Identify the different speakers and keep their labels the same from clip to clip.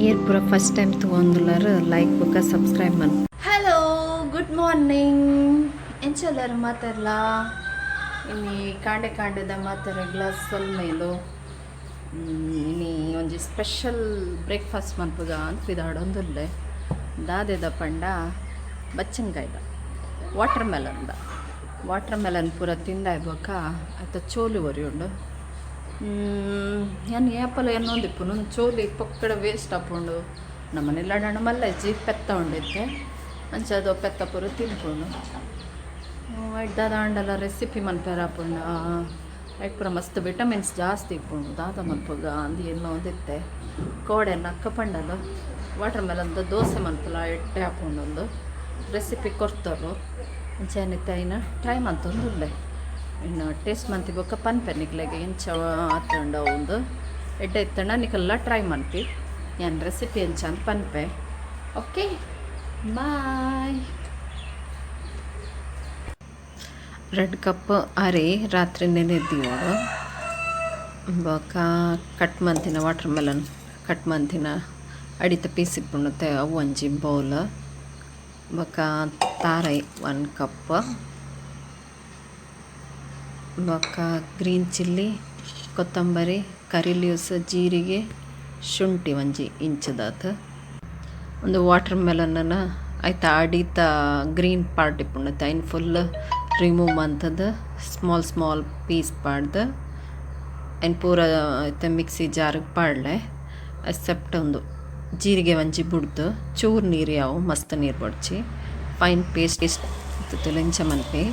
Speaker 1: Air ಪೂರ first time ತೊಗೊಂಡ್ಲಾರ like ಬೊಕ್ಕ ಸಬ್ಸ್ಕ್ರೈಬ್ ಮಾಡಿ. Hello good morning. ಎಂಚೆಲ್ಲರು ಮಾತಾಡಲ್ಲ ಇನ್ನಿ ಕಾಂಡೆದ ಮಾತಾಡಗ್ಲ ಸೊಲ್ಮೇಲು ಇನ್ನಿ ಒಂಜಿ ಸ್ಪೆಷಲ್ ಬ್ರೇಕ್ಫಾಸ್ಟ್ ಮನ್ಪುಗ ಅಂತ ಇದಾಡೊಂದುಲ್ಲೆ ದಾದೆದ ಪಂಡ ಬಚ್ಚಂಗಾಯ್ದ ವಾಟರ್ ಮೆಲನ್ ಪೂರ ತಿಂದಾಯ್ಬೊಕ ಆಯ್ತ ಚೋಲು ಒರಿಯುಂಡು ಏನು ಏಪಲ ಎನ್ನೊಂದಿಪ್ಪು ನನ್ನ ಚೋಲಿ ಪೊಕ್ಕಡ ವೇಸ್ಟ್ ಆಪುಂಡು ನಮ್ಮನೆಲ್ಲ ಹಣ್ಣು ಮಲ್ಲಜ್ಜಿ ಪೆತ್ತ ಉಂಡಿತ್ತೆ ಅಂಚದು ಪೆತ್ತ ಪೂರ ತಿನ್ಪುಂಡು ಎಡ್ಡದ ಅಂಡಲ ರೆಸಿಪಿ ಮನ್ಪೇರ ಆಪುಂಡ ಐಟ್ ಪೂರ ಮಸ್ತ್ ವಿಟಮಿನ್ಸ್ ಜಾಸ್ತಿ ಇಪ್ಪುಂಡು ದಾದ ಮನ್ಪುಗ ಅಂದು ಏನೋ ಒಂದಿತ್ತೆ ಕೋಡೆನ ಅಕ್ಕ ಪಂಡದು ವಾಟರ್ ಮೆಲನ್ದು ದೋಸೆ ಮನ್ಪುಲ ಎಟ್ಟೆ ಹಾಪುಂಡು ಒಂದು ರೆಸಿಪಿ ಕೊಡ್ತರು ಅಂಚೆನಿತ್ತೆ ಇನ್ನು ಟ್ರೈ ಮಂತೊಂದುಲ್ಲೆ ಇನ್ನು ಟೇಸ್ಟ್ ಮಂತಿ ಬೊಕ್ಕ ಪನ್ಪೆ ನಿಕ್ಲೆಗೆ ಎಂಚ ಆತಂಡ ಒಂದು ಎಡ್ಡೆ ಇತ್ತಂಡ ನಿಕಲ್ಲ ಟ್ರೈ ಮನ್ಪಿ ಏನು ರೆಸಿಪಿ ಎಂಚ ಅಂತ ಪನ್ಪೆ. Okay bye. ರೆಡ್ ಕಪ್ ಅರೆ ರಾತ್ರಿ ನೆನೆದ್ದೀವಳು ಬೊಕ ಕಟ್ ಮಂತಿನ ವಾಟರ್ ಮೆಲನ್ ಕಟ್ ಮಂತಿನ ಅಡಿತ ಪೀಸ್ ಇಪ್ಪುಂಡುತ್ತೆ ಅವು ಒಂಜಿ ಬೌಲ್ ಬೊಕ ತಾರೈ 1 ಕಪ್ ಬೊಕ ಗ್ರೀನ್ ಚಿಲ್ಲಿ ಕೊತ್ತಂಬರಿ ಕರಿ ಲೀವ್ಸ್ ಜೀರಿಗೆ ಶುಂಠಿ ಒಂಜಿ ಇಂಚದಾತ ಒಂದು ವಾಟರ್ ಮೆಲನ್ನ ಆಯ್ತು ಅಡಿತ ಗ್ರೀನ್ ಪಾರ್ಟ್ ಇಪ್ಪುಂಡುತ್ತೆ ಐನ್ ಫುಲ್ ರಿಮೂವ್ ಮಂತದ ಸ್ಮಾಲ್ ಪೀಸ್ ಪಾಡ್ದು ಐನ್ ಪೂರ ಆಯ್ತು ಮಿಕ್ಸಿ ಜಾರಿಗೆ ಪಾಡ್ಲೆ ಎಕ್ಸೆಪ್ಟ್ ಒಂದು ಜೀರಿಗೆ ಒಂಜಿ ಬುಡ್ದು ಚೂರು ನೀರು ಯಾವು ಮಸ್ತ್ ನೀರು ಬಡ್ಚಿ ಫೈನ್ ಪೇಸ್ಟ್ ಲೆಂಚ ಮನ್ಪಿ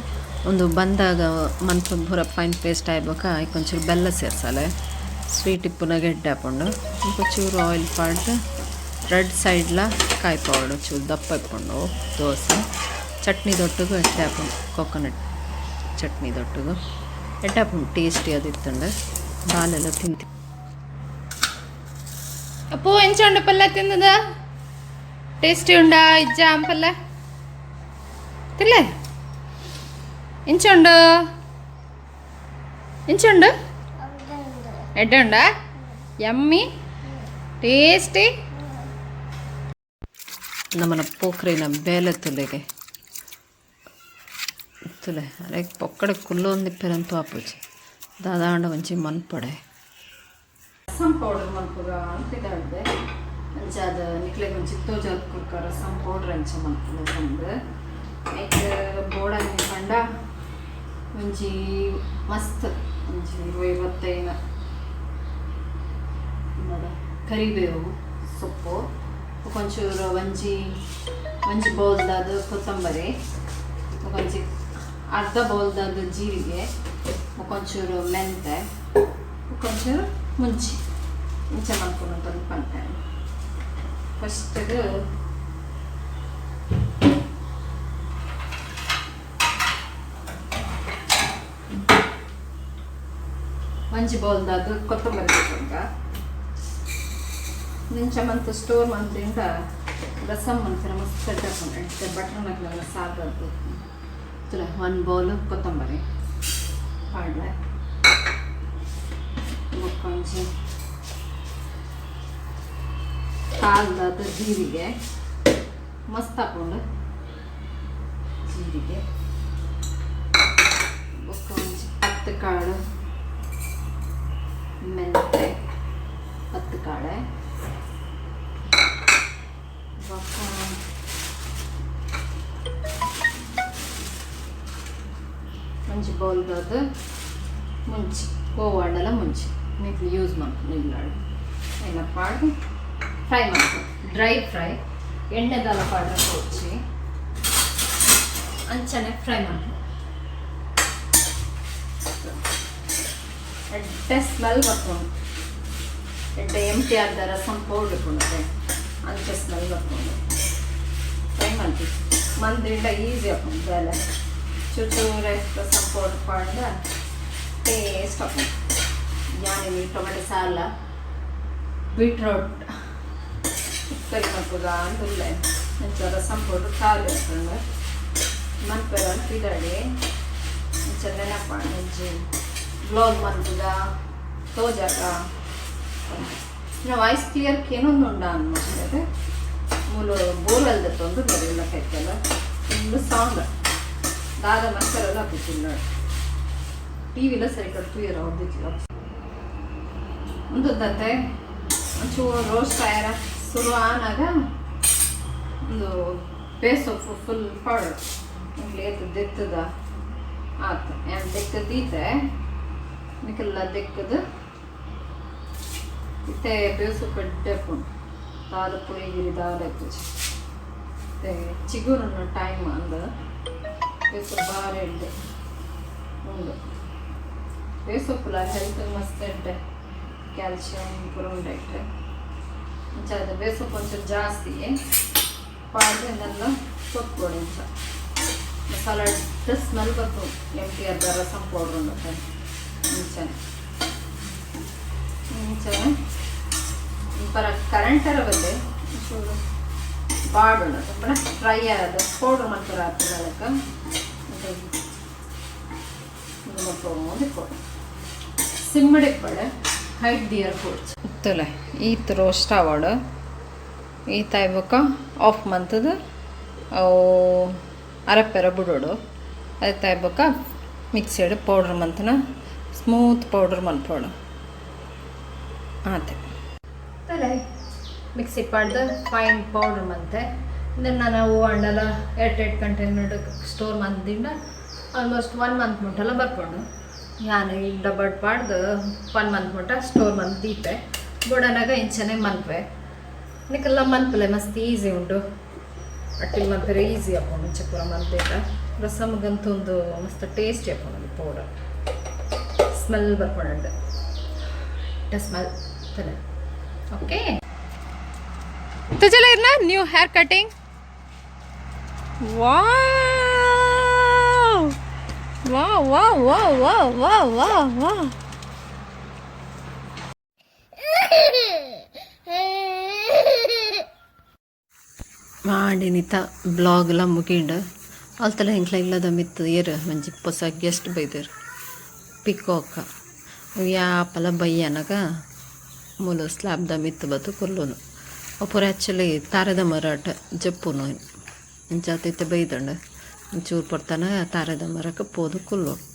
Speaker 1: ಒಂದು ಬಂದಾಗ ಮನ್ಪು ಪೂರ ಫೈನ್ ಪೇಸ್ಟ್ ಆಯ್ಬೇಕಾ ಒಂಚೂರು ಬೆಲ್ಲ ಸೇರ್ಸಲೆ ಸ್ವೀಟ್ ಇಪ್ಪುನ ಗೆಡ್ಡೆ ಹಾಕೊಂಡು ಚೂರು ಆಯಿಲ್ ಪಾಡ್ದು ರೆಡ್ ಸೈಡ್ಲ ಕಾಯಿ ಪೌಡರ್ ಚೂರು ದಪ್ಪ ಇಟ್ಕೊಂಡು ದೋಸೆ ಚಟ್ನಿ ದೊಟ್ಟಗೂ ಎಡ್ಡೆ ಹಾಕೊಂಡು ಕೊಕೊನಟ್ ಚಟ್ನಿ ದೊಟ್ಟಗೂ ಎಡ್ಡೆ ಹಾಕೊಂಡು ಟೇಸ್ಟಿ ಅದಿತ್ತಂಡು ಬಾಲೆಲ್ಲ ತಿಂತಿ ಅಪ್ಪು ಎಂಚ ಉಂಡು ಪಲ್ಯ ತಿಂದದ ಟೇಸ್ಟಿ ಉಂಡಾ ಇಜ್ಜ ಪಲ್ಯ ತಿನ್ಲೆ ಇಂಚುಂಡು ಎಡ್ಡೆ ಉಂಡ ಯಮ್ಮಿ ಟೇಸ್ಟಿ ನಮ್ಮನ ಪೋಖ್ರಿನ ಬೇಲೆ ತುಲೆಗೆ ತುಲೆ ಅರೆ ಪೊಕ್ಕಡೆ ಕುಲ್ಲೊಂದಿಪ್ಪೆರಂತೂ ಆಪುಜಿ ದಾದಾಂಡ ಒಂಚಿ ಮನ್ಪಡೆ ರಸಂ ಪೌಡರ್ ಮನ್ಪುಗ ಅಂತಿದ್ದಾಡ್ದೆ ಅಂಚಾದ ನಿಕ್ಲೆಗೆ ಒಂಚಿ ತೋಜಲ್ ಕುರ್ಕ ರಸಂ ಪೌಡರ್ ಅಂಚ ಮನ್ಪುಗ ಬಂದು ಐತೆ ಬೋಡಂಗಿ ಪಂಡ ಒಂಜಿ ಮಸ್ತ್ ಒಂಜಿ 50 ಕರಿಬೇವು ಸೊಪ್ಪು ಒಂಚೂರು ಒಂಜಿ ಬೌಲ್ದಾದ ಕೊತ್ತಂಬರಿ ಒಂಜಿ ಅರ್ಧ ಬೌಲ್ದಾದ ಜೀರಿಗೆ ಒಂಚೂರು ಮೆಂತೆ ಒಂಚೂರು ಮುಂಚಿ ಮುಂಚೆ ಮಾಡ್ಕೊಂಡು ಪಂತೆ ಫಸ್ಟಿಗೆ ಒಂಜಿ ಬೌಲ್ದಾದ ಕೊತ್ತಂಬರಿ ತಗೊಂಡ ನಿಂಚ ಮಂತ್ ಸ್ಟೋರ್ ಮಂತ್ರಿಂದ ರಸಮ್ ಮಂತ್ರ ಮಸ್ತ್ ಕಟ್ಟಾಕೊಂಡು ಎಡ್ಡೆ ಬಟರ್ ಮಕ್ಳೆಲ್ಲ ಸಾಗದ್ದು ತುಲ 1 ಬೌಲ್ ಕೊತ್ತಂಬರಿ ಪಾಡ್ಲೆ ಒಂಜಿ ಕಾಲ್ದಾದ ಜೀರಿಗೆ ಮಸ್ತ್ ಹಾಕೊಂಡು ಜೀರಿಗೆ ಒಂಜಿ 10 ಕಾಳು ಮೆಂತೆ 10 ಕಾಳೆ ಒಂಜಿ ಬೌಲ್ದಾದ ಮುಂಚಿ ಕೋವಾಡೆಲ್ಲ ಮುಂಚಿ ನೀವು ಯೂಸ್ ಮಾಡ್ಕೊಂಡು ಇಲ್ಲಾಡು ಎಲ್ಲ ಪಾಡು ಫ್ರೈ ಮಾಡ್ಕೊ ಡ್ರೈ ಫ್ರೈ ಎಣ್ಣೆದೆಲ್ಲ ಪಾಡ್ರೆ ಕೊಚ್ಚಿ ಅಂಚನೆ ಫ್ರೈ ಮಾಡ್ಕೊ ಎಡ್ಡೆ ಸ್ಮೆಲ್ ಬರ್ಕೊಂಡು ಎಡ್ಡೆ ಎಂಟಿ ಆದ ರಸಂ ಪೌಡ್ರ್ ಇಟ್ಕೊಂಡೆ ಅಂಚೆ ಸ್ಮೆಲ್ ಬರ್ಕೊಂಡು ಫ್ರೈ ಮಾಡ್ತೀವಿ ಮಂದ್ರಿಂದ ಈಸಿ ಹಾಕೊಂಡು ಬೇಲೆ ಚೂಚೂರೆ ರಸಂ ಪೌಡ್ರ್ ಪಾಡ್ದ ಟೇಸ್ಟ್ ಹಾಕೊಂಡು ಯಾನಿ ಟೊಮೆಟೊ ಸಾಲ ಬೀಟ್ರೋಟ್ ಕರಿ ಮಕ್ಕಳ ಅಂದುಲ್ಲೆ ಅಂಚ ರಸಂ ಪೌಡ್ರ್ ಕಾಲು ಹಾಕೊಂಡು ಮನ್ಪೇರ ಅಂತಿದ್ದಾಡಿ ಅಂಚ ನೆನಪ ಅಂಜಿ ಬ್ಲೌಸ್ ಮನ್ಪುಗ ತೋಜಾಗ ವಾಯ್ಸ್ ಕ್ಲಿಯರ್ ಏನೊಂದು ಉಂಡ ಅನ್ಮಾಡ್ತಾರೆ ಮೂಲು ಬೋರ್ವೆಲ್ದ ತೊಂದು ಬರೆಯಲ್ಲ ಕೈತಲ್ಲ ಫುಲ್ಲು ಸಾಂಗ್ ದಾದ ಮಕ್ಕಳೆಲ್ಲ ಹಾಕಿಲ್ಲ ಟಿ ವಿಲ ಸರಿ ಕ್ಲಿಯರ್ ಅವ್ದಿಲ್ಲ ಒಂದೊಂದಂತೆ ಒಂಚೂರು ರೋಸ್ಟ್ ಆಯ್ರ ಶುರು ಆನಾಗ ಒಂದು ಬೇಸೊಪ್ಪು ಫುಲ್ ಪೌಡರ್ ಲೇತು ದೆತ್ತದ ಆತು ಏನು ದೆಕ್ಕದೀತೆ ಮಿಕ್ಕೆಲ್ಲ ದೆಕ್ಕದು ಇತ್ತೆ ಬೇಸೊಪ್ಪು ಡೆಪ್ಪು ದಾದ ಪುಳಿಗಿರಿ ದಾದ ಮತ್ತೆ ಚಿಗುರನ್ನ ಟೈಮ್ ಅಂದ ಬೇಸೊಪ್ಪು ಬಾರಿ ಇಡ್ಡೆ ಉಂಡು ಬೇಸೊಪ್ಪುಲ ಹೆಲ್ತ್ ಮಸ್ತ್ ಇಡ್ಡೆ ಕ್ಯಾಲ್ಶಿಯಂ ಪೂರ ಉಂಡೈತೆ ಇಂಚದ ಬೇಸೊಪ್ಪು ಒಂಚೂರು ಜಾಸ್ತಿ ಪಾಡ್ದೆಲ್ಲ ಕೊಟ್ಕೊಡಿ ಇಂಚ ಮಸಾಲ ಸ್ಮೆಲ್ ಬರ್ತದೆ MTR ರಸಂ ಪೌಡ್ರ್ ಉಂಡು ಇಂಚನೆ ಇಂಚನೆ ಪರ ಕರೆಂಟರ ಬಲ್ಲೆ ಚೂರು ಬಾಡುಂಡ ತುಂಬ ಫ್ರೈ ಆದ ಪೌಡ್ರ್ ಮಾಡ್ತಾರೆ ಅದಕ್ಕೆ ಸಿಮ್ಮಡೆ ಪಡೆ ಹೈಟ್ ದಿಯರ್ ಫುಡ್ಸ್ ಇತ್ತಲ್ಲ ಈತ್ ರೋಸ್ಟ್ ಆವಾಡು ಈತ ಇವಾಗ ಆಫ್ ಮಂತದ ಅವು ಅರಪ್ಪೆರ ಬಿಡೋಡು ಅದು ತಾಯ್ಬೇಕ ಮಿಕ್ಸಿಡ್ ಪೌಡ್ರ್ ಮಂತನ ಸ್ಮೂತ್ ಪೌಡ್ರ್ ಮಲ್ಪೋಡು ಆತೆ ತಲೆ ಮಿಕ್ಸಿ ಪಾಡ್ದು ಫೈನ್ ಪೌಡ್ರ್ ಮಂತೆ ಇದನ್ನು ನಾವು ಅಂಡಲ 8 ಕಂಟೈನರ್ ಸ್ಟೋರ್ ಮಂದಿಂದ ಆಲ್ಮೋಸ್ಟ್ 1 ಮಂತ್ ಮುಟ್ಟೆಲ್ಲ ಬರ್ಕೊಂಡು ನಾನು ಈ ಡಬ್ಬಡ್ ಪಾಡ್ದು 1 ಮಂತ್ ಮುಟ್ಟ ಸ್ಟೋರ್ ಮಂತ್ ದೀಪೆ ಗೋಡನಾಗ ಇಂಚನೆ ಮಲ್ಪೆ ನಿಕ್ಕೆಲ್ಲ ಮಲ್ಪಲೆ ಮಸ್ತ್ ಈಸಿ ಉಂಟು ಅಟ್ಟಿಲ್ ಮಲ್ಪೆರೆ ಈಸಿ ಹಾಕೊಂಡು ಮುಂಚೆ ಪೂರ ಮಲ್ಪೇಟ ರಸಮ್ಗಂತೂ ಒಂದು ಮಸ್ತ್ ಟೇಸ್ಟಿ ಹಾಕೊಂಡು ಪೌಡರ್ ಸ್ಮೆಲ್ ಬರ್ಕೊಂಡು ಸ್ಮೆಲ್ ತಲೆ ಓಕೆ तुझे ना न्यू हेयर कटिंग वाह वाह वाह वाह वाह वाह वाह वाह ಮಾಡಿನಿತ ಬ್ಲಾಗ್ ಎಲ್ಲ ಮುಗಿಂಡು ಅಲ್ತಲ್ಲ ಹಿಂಕ್ಲ ಇಲ್ಲದ ಮಿತ್ತು ಏರು ಮಂಜಿ ಹೊಸ ಗೆಸ್ಟ್ ಬೈದರು ಪಿಕೋಕ ಯಾಪಲ ಬಯ್ಯನಗ ಮೂಲು ಸ್ಲ್ಯಾಬ್ದ ಮಿತ್ತು ಬತ್ತು ಕೊಲ್ಲೋನು ಅಪುರ ಆ್ಯಕ್ಚುಲಿ ತಾರದ ಮರಾಟ ಜಪ್ಪುನು ಜಾತೈತೆ ಬೈದಂಡ ಒಂಚೂರು ಪಡ್ತಾನೆ ತಾರದ ಮರಕ್ಕೆ ಪೋದು ಕೊಲ್ಲೋಡು